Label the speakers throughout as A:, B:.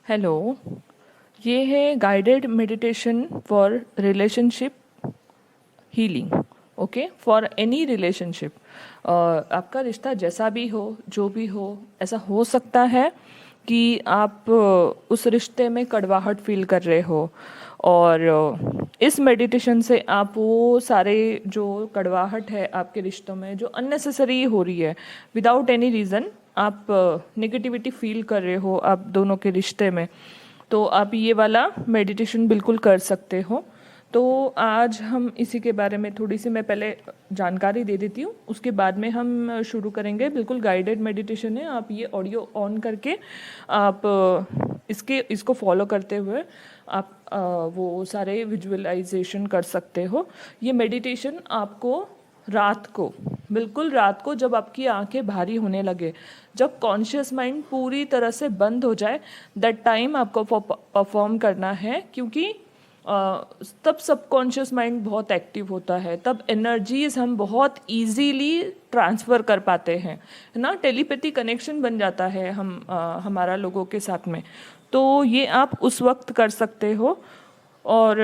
A: Hello. ये है guided meditation for relationship healing. Okay, for any relationship. आपका रिश्ता जैसा भी हो, जो भी हो, ऐसा हो सकता है कि आप उस रिश्ते में कड़वाहट फील कर रहे हो और इस मेडिटेशन से आप वो सारे जो कड़वाहट है आपके रिश्तों में जो अननेसेसरी हो रही है विदाउट एनी रीज़न, आप नेगेटिविटी फील कर रहे हो आप दोनों के रिश्ते में, तो आप ये वाला मेडिटेशन बिल्कुल कर सकते हो। तो आज हम इसी के बारे में थोड़ी सी मैं पहले जानकारी दे देती हूँ, उसके बाद में हम शुरू करेंगे। बिल्कुल गाइडेड मेडिटेशन है, आप ये ऑडियो ऑन करके आप इसको फॉलो करते हुए आप वो सारे विजुअलाइजेशन कर सकते हो। ये मेडिटेशन आपको रात को, बिल्कुल रात को, जब आपकी आंखें भारी होने लगे, जब कॉन्शियस माइंड पूरी तरह से बंद हो जाए, दैट टाइम आपको परफॉर्म करना है। क्योंकि तब सबकॉन्शियस माइंड बहुत एक्टिव होता है, तब एनर्जीज हम बहुत इजीली ट्रांसफ़र कर पाते हैं, है ना। टेलीपैथी कनेक्शन बन जाता है हमारा लोगों के साथ में। तो ये आप उस वक्त कर सकते हो। और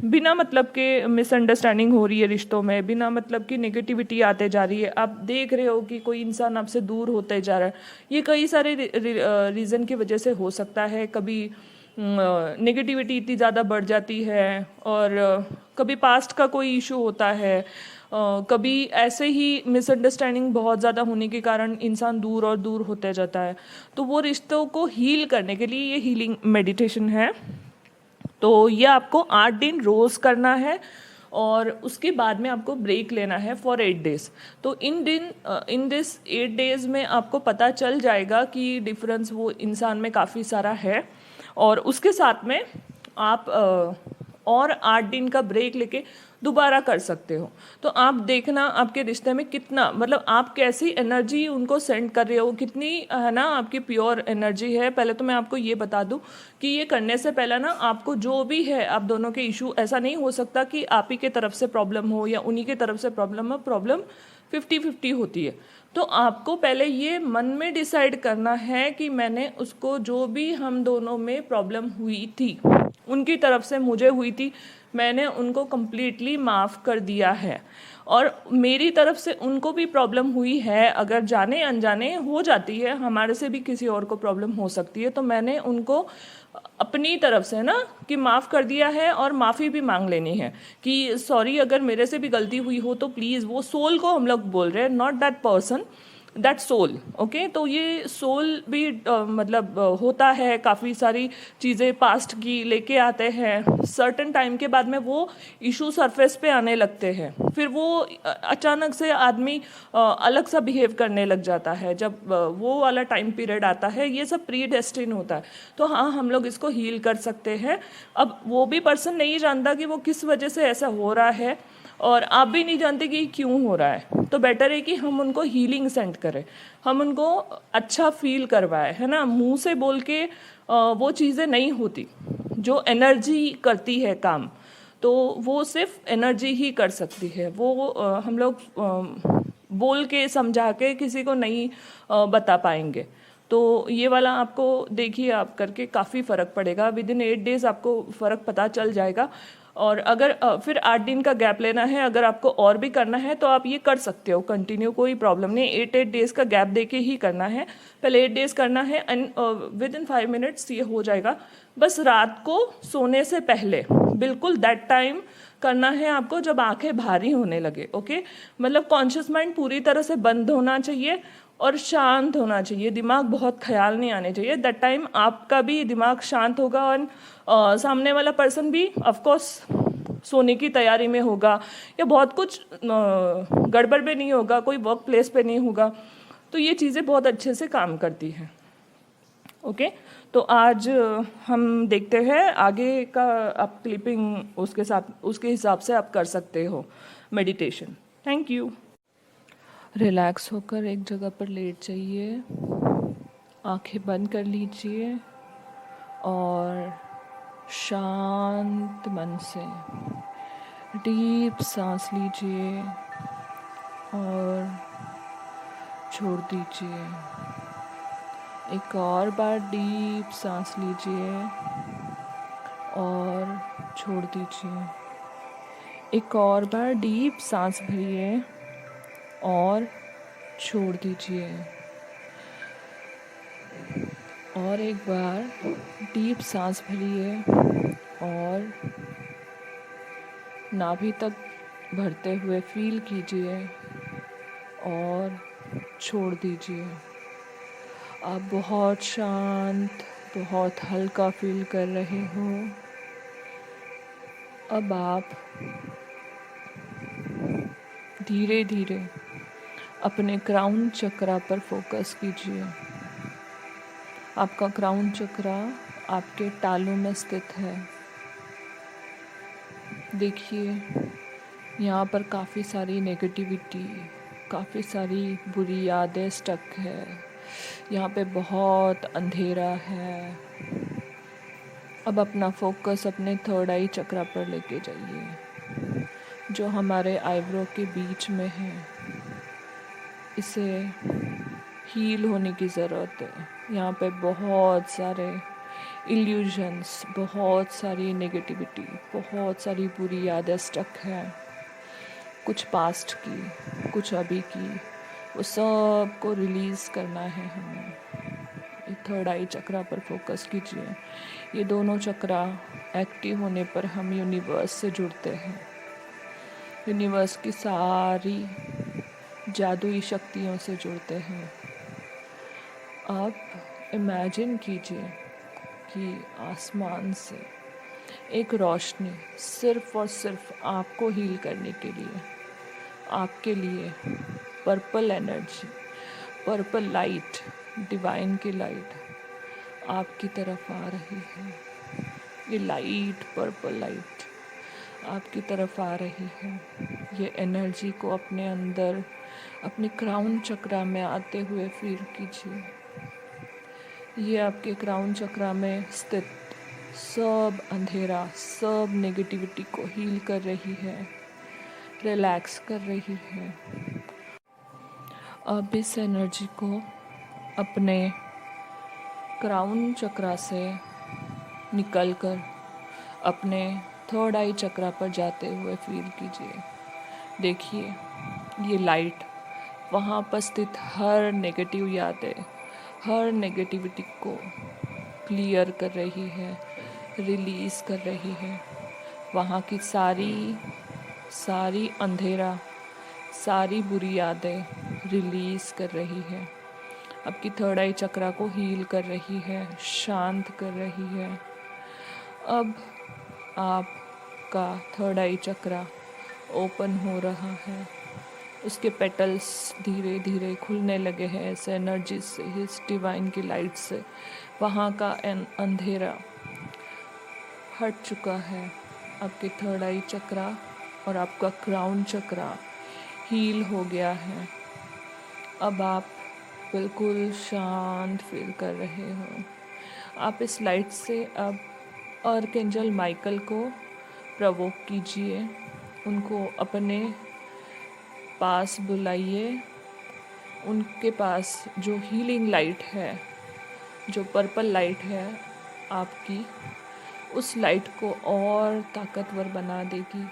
A: बिना मतलब के मिसअंडरस्टैंडिंग हो रही है रिश्तों में, बिना मतलब की नेगेटिविटी आते जा रही है, आप देख रहे हो कि कोई इंसान आपसे दूर होते जा रहा है, ये कई सारे रीज़न की वजह से हो सकता है। कभी नेगेटिविटी इतनी ज़्यादा बढ़ जाती है, और कभी पास्ट का कोई इशू होता है, कभी ऐसे ही मिसअंडरस्टैंडिंग बहुत ज़्यादा होने के कारण इंसान दूर और दूर होते जाता है। तो वो रिश्तों को हील करने के लिए ये हीलिंग मेडिटेशन है। तो ये आपको 8 दिन रोज़ करना है और उसके बाद में आपको ब्रेक लेना है फॉर 8 डेज। तो इन दिस 8 डेज में आपको पता चल जाएगा कि डिफरेंस वो इंसान में काफ़ी सारा है। और उसके साथ में आप और 8 दिन का ब्रेक लेके दोबारा कर सकते हो। तो आप देखना आपके रिश्ते में कितना, मतलब आप कैसी एनर्जी उनको सेंड कर रहे हो, कितनी, है ना, आपकी प्योर एनर्जी है। पहले तो मैं आपको ये बता दूं कि ये करने से पहले ना आपको जो भी है आप दोनों के इशू, ऐसा नहीं हो सकता कि आप ही के तरफ से प्रॉब्लम हो या उन्हीं के तरफ से प्रॉब्लम हो। प्रॉब्लम 50-50 होती है। तो आपको पहले ये मन में डिसाइड करना है कि मैंने उसको, जो भी हम दोनों में प्रॉब्लम हुई थी उनकी तरफ से मुझे हुई थी, मैंने उनको कम्प्लीटली माफ़ कर दिया है। और मेरी तरफ से उनको भी प्रॉब्लम हुई है, अगर जाने अनजाने हो जाती है, हमारे से भी किसी और को प्रॉब्लम हो सकती है, तो मैंने उनको अपनी तरफ से ना कि माफ़ कर दिया है। और माफ़ी भी मांग लेनी है कि सॉरी, अगर मेरे से भी गलती हुई हो तो प्लीज़, वो सोल को हम लोग बोल रहे हैं, not that person, that soul. Okay, तो ये सोल भी मतलब होता है, काफ़ी सारी चीज़ें पास्ट की लेके आते हैं। सर्टन टाइम के बाद में वो इशू सरफेस पे आने लगते हैं, फिर वो अचानक से आदमी अलग सा बिहेव करने लग जाता है। जब वो वाला टाइम पीरियड आता है, ये सब प्री डेस्टिन होता है। तो हाँ, हम लोग इसको हील कर सकते हैं। अब वो भी पर्सन नहीं जानता कि वो किस वजह से ऐसा हो रहा है, और आप भी नहीं जानते कि क्यों हो रहा है। तो बेटर है कि हम उनको हीलिंग सेंड करें, हम उनको अच्छा फील करवाएं, है ना। मुंह से बोल के वो चीज़ें नहीं होती। जो एनर्जी करती है काम, तो वो सिर्फ एनर्जी ही कर सकती है। वो हम लोग बोल के समझा के किसी को नहीं बता पाएंगे। तो ये वाला आपको देखिए, आप करके काफ़ी फ़र्क पड़ेगा। विदिन 8 डेज आपको फ़र्क पता चल जाएगा। और अगर फिर 8 दिन का गैप लेना है, अगर आपको और भी करना है तो आप ये कर सकते हो कंटिन्यू, कोई प्रॉब्लम नहीं। 8 डेज का गैप देके ही करना है। पहले 8 डेज करना है एंड विदिन 5 मिनट्स ये हो जाएगा। बस रात को सोने से पहले बिल्कुल दैट टाइम करना है आपको जब आंखें भारी होने लगे। ओके, मतलब कॉन्शियस माइंड पूरी तरह से बंद होना चाहिए और शांत होना चाहिए, दिमाग बहुत ख्याल नहीं आने चाहिए। दैट टाइम आपका भी दिमाग शांत होगा और सामने वाला पर्सन भी ऑफ कोर्स सोने की तैयारी में होगा, या बहुत कुछ गड़बड़ पे नहीं होगा, कोई वर्क प्लेस पे नहीं होगा। तो ये चीज़ें बहुत अच्छे से काम करती हैं। ओके, तो आज हम देखते हैं आगे का। आप क्लिपिंग उसके साथ, उसके हिसाब से आप कर सकते हो मेडिटेशन। Thank you. रिलैक्स होकर एक जगह पर लेट जाइए, आंखें बंद कर लीजिए और शांत मन से डीप सांस लीजिए और छोड़ दीजिए। एक और बार डीप सांस लीजिए और छोड़ दीजिए। एक और बार डीप सांस भरिए और छोड़ दीजिए। और एक बार डीप सांस भरिए और नाभि तक भरते हुए फील कीजिए और छोड़ दीजिए। आप बहुत शांत, बहुत हल्का फील कर रहे हो। अब आप धीरे धीरे अपने क्राउन चक्रा पर फोकस कीजिए। आपका क्राउन चक्रा आपके तालू में स्थित है। देखिए, यहाँ पर काफ़ी सारी नेगेटिविटी, काफ़ी सारी बुरी यादें स्टक है। यहाँ पे बहुत अंधेरा है। अब अपना फोकस अपने थर्ड आई चक्रा पर लेके जाइए, जो हमारे आईब्रो के बीच में है। इसे हील होने की ज़रूरत है। यहाँ पे बहुत सारे इल्यूजन्स, बहुत सारी नेगेटिविटी, बहुत सारी बुरी यादें स्टक है। कुछ पास्ट की, कुछ अभी की, वो सब को रिलीज़ करना है हमें। थर्ड आई चक्रा पर फोकस कीजिए। ये दोनों चक्रा एक्टिव होने पर हम यूनिवर्स से जुड़ते हैं। यूनिवर्स की सारी जादुई शक्तियों से जुड़ते हैं। आप इमेजिन कीजिए कि आसमान से एक रोशनी सिर्फ और सिर्फ आपको हील करने के लिए, आपके लिए purple energy, purple light, divine की लाइट आपकी तरफ आ रही है। ये लाइट, पर्पल लाइट आपकी तरफ आ रही है। ये एनर्जी को अपने अंदर, अपने क्राउन चक्रा में आते हुए फील कीजिए। ये आपके क्राउन चक्रा में स्थित सब अंधेरा, सब नेगेटिविटी को हील कर रही है, रिलैक्स कर रही है। अब इस एनर्जी को अपने क्राउन चक्रा से निकलकर अपने थर्ड आई चक्रा पर जाते हुए फील कीजिए। देखिए, ये लाइट वहाँ पर स्थित हर नेगेटिव यादें, हर नेगेटिविटी को क्लियर कर रही है, रिलीज़ कर रही है। वहाँ की सारी अंधेरा, सारी बुरी यादें रिलीज़ कर रही है। आपकी थर्ड आई चक्रा को हील कर रही है, शांत कर रही है। अब आपका थर्ड आई चक्रा ओपन हो रहा है। उसके पेटल्स धीरे धीरे खुलने लगे हैं इस एनर्जी से, इस डिवाइन की लाइट से। वहाँ का अंधेरा हट चुका है। आपके थर्ड आई चक्रा और आपका क्राउन चक्रा हील हो गया है। अब आप बिल्कुल शांत फील कर रहे हो। आप इस लाइट से अब आर्कएंजल माइकल को प्रवोक कीजिए, उनको अपने पास बुलाइए। उनके पास जो हीलिंग लाइट है, जो पर्पल लाइट है आपकी, उस लाइट को और ताकतवर बना देगी।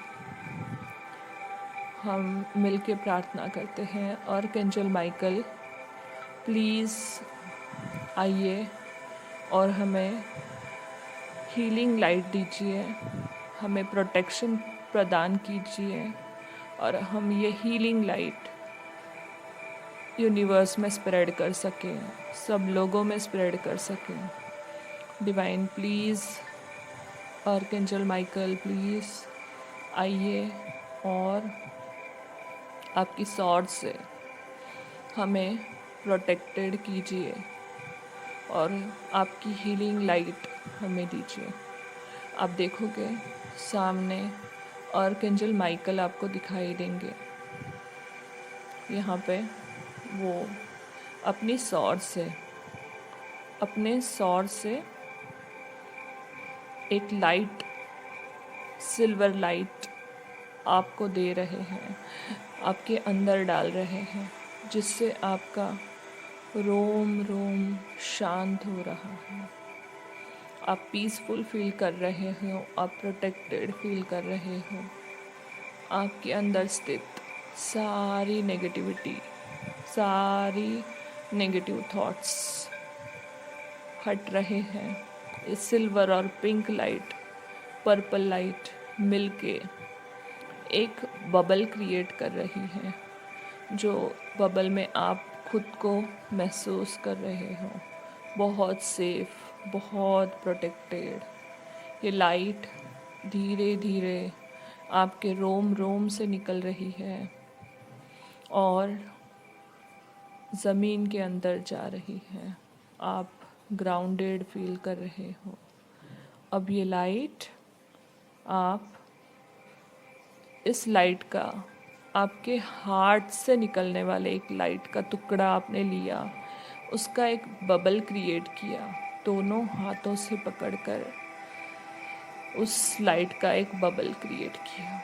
A: हम मिलके प्रार्थना करते हैं, आर्कएंजल माइकल प्लीज़ आइए और हमें हीलिंग लाइट दीजिए, हमें प्रोटेक्शन प्रदान कीजिए और हम ये हीलिंग लाइट यूनिवर्स में स्प्रेड कर सकें, सब लोगों में स्प्रेड कर सकें। Divine please, archangel Michael please आइए और आपकी सॉर्ड से हमें प्रोटेक्टेड कीजिए और आपकी हीलिंग लाइट हमें दीजिए। आप देखोगे सामने आर्कएंजल माइकल आपको दिखाई देंगे। यहाँ पे वो अपने सॉर्ड से एक लाइट, सिल्वर लाइट आपको दे रहे हैं, आपके अंदर डाल रहे हैं, जिससे आपका रोम रोम शांत हो रहा है। आप पीसफुल फील कर रहे हो, आप प्रोटेक्टेड फील कर रहे हो। आपके अंदर स्थित सारी नेगेटिविटी, सारी नेगेटिव थॉट्स हट रहे हैं। इस सिल्वर और पिंक लाइट, पर्पल लाइट मिलके एक बबल क्रिएट कर रही है, जो बबल में आप खुद को महसूस कर रहे हो बहुत सेफ, बहुत प्रोटेक्टेड। ये लाइट धीरे धीरे आपके रोम रोम से निकल रही है और ज़मीन के अंदर जा रही है। आप ग्राउंडेड फील कर रहे हो। अब ये लाइट, आप इस लाइट का, आपके हार्ट से निकलने वाले एक लाइट का टुकड़ा आपने लिया, उसका एक बबल क्रिएट किया, दोनों हाथों से पकड़कर उस लाइट का एक बबल क्रिएट किया।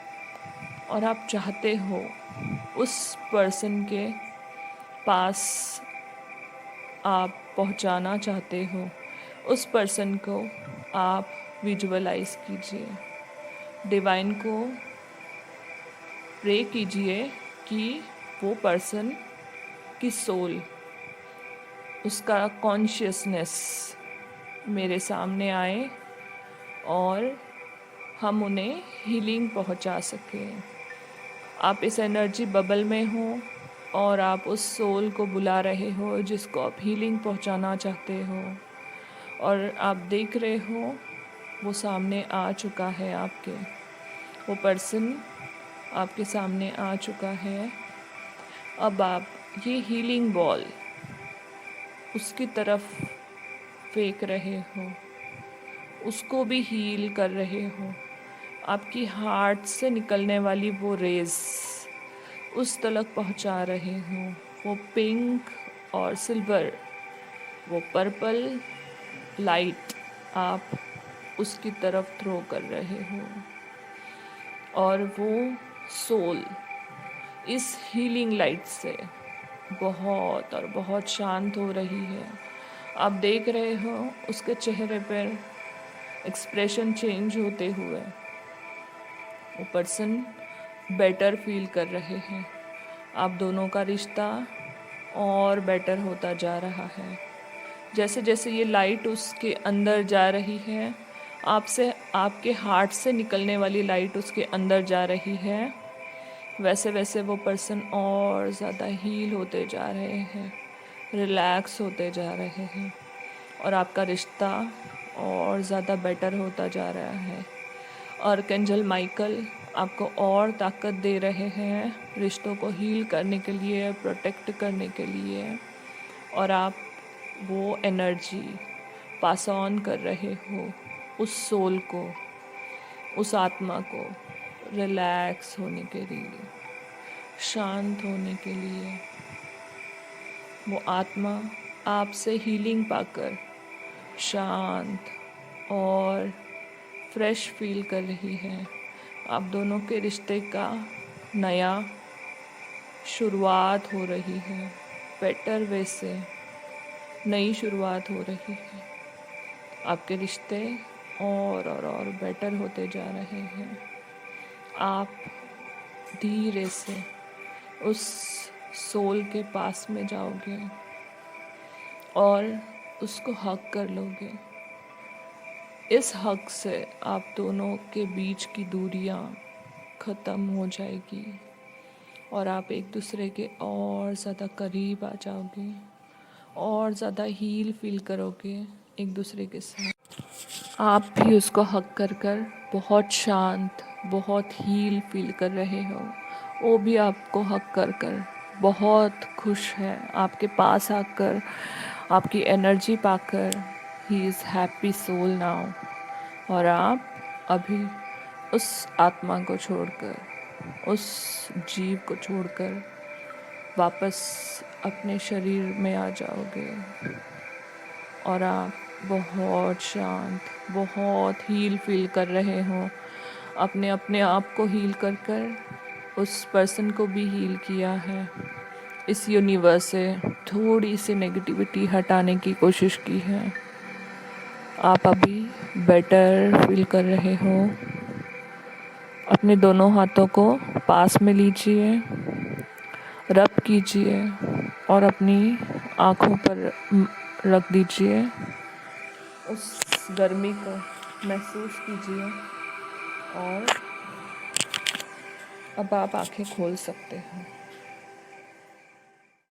A: और आप चाहते हो उस पर्सन के पास आप पहुंचाना चाहते हो, उस पर्सन को आप विजुअलाइज कीजिए, डिवाइन को प्रे कीजिए कि वो पर्सन की सोल, उसका कॉन्शियसनेस मेरे सामने आए और हम उन्हें हीलिंग पहुंचा सकें। आप इस एनर्जी बबल में हो और आप उस सोल को बुला रहे हो जिसको आप हीलिंग पहुंचाना चाहते हो, और आप देख रहे हो वो सामने आ चुका है। आपके वो पर्सन आपके सामने आ चुका है। अब आप ये हीलिंग बॉल उसकी तरफ फेंक रहे हो, उसको भी हील कर रहे हो। आपकी हार्ट से निकलने वाली वो रेज उस तलक पहुंचा रहे हो। वो पिंक और सिल्वर, वो पर्पल लाइट आप उसकी तरफ थ्रो कर रहे हो, और वो सोल इस हीलिंग लाइट से बहुत और बहुत शांत हो रही है। आप देख रहे हो उसके चेहरे पर एक्सप्रेशन चेंज होते हुए। वो पर्सन बेटर फील कर रहे हैं। आप दोनों का रिश्ता और बेटर होता जा रहा है। जैसे जैसे ये लाइट उसके अंदर जा रही है, आपसे, आपके हार्ट से निकलने वाली लाइट उसके अंदर जा रही है, वैसे वैसे वो पर्सन और ज़्यादा हील होते जा रहे हैं, रिलैक्स होते जा रहे हैं, और आपका रिश्ता और ज़्यादा बेटर होता जा रहा है। आर्कएंजल माइकल आपको और ताकत दे रहे हैं रिश्तों को हील करने के लिए, प्रोटेक्ट करने के लिए, और आप वो एनर्जी पास ऑन कर रहे हो उस सोल को, उस आत्मा को रिलैक्स होने के लिए, शांत होने के लिए। वो आत्मा आपसे हीलिंग पाकर शांत और फ्रेश फील कर रही है। आप दोनों के रिश्ते का नया शुरुआत हो रही है, बेटर वे से नई शुरुआत हो रही है। आपके रिश्ते और बेटर होते जा रहे हैं। आप धीरे से उस सोल के पास में जाओगे और उसको हग कर लोगे। इस हग से आप दोनों के बीच की दूरियां ख़त्म हो जाएगी और आप एक दूसरे के और ज़्यादा करीब आ जाओगे और ज़्यादा हील फील करोगे एक दूसरे के साथ। आप भी उसको हग कर कर बहुत शांत, बहुत हील फील कर रहे हो। वो भी आपको हग कर कर बहुत खुश है आपके पास आकर, आपकी एनर्जी पाकर। He is happy soul now. और आप अभी उस आत्मा को छोड़कर, उस जीव को छोड़कर वापस अपने शरीर में आ जाओगे और आप बहुत शांत, बहुत हील फील कर रहे हो। अपने अपने आप को हील कर कर उस पर्सन को भी हील किया है। इस यूनिवर्स से थोड़ी सी नेगेटिविटी हटाने की कोशिश की है। आप अभी बेटर फील कर रहे हो। अपने दोनों हाथों को पास में लीजिए, रब कीजिए और अपनी आँखों पर रख दीजिए। उस गर्मी को महसूस कीजिए और अब आप आंखें खोल सकते हैं।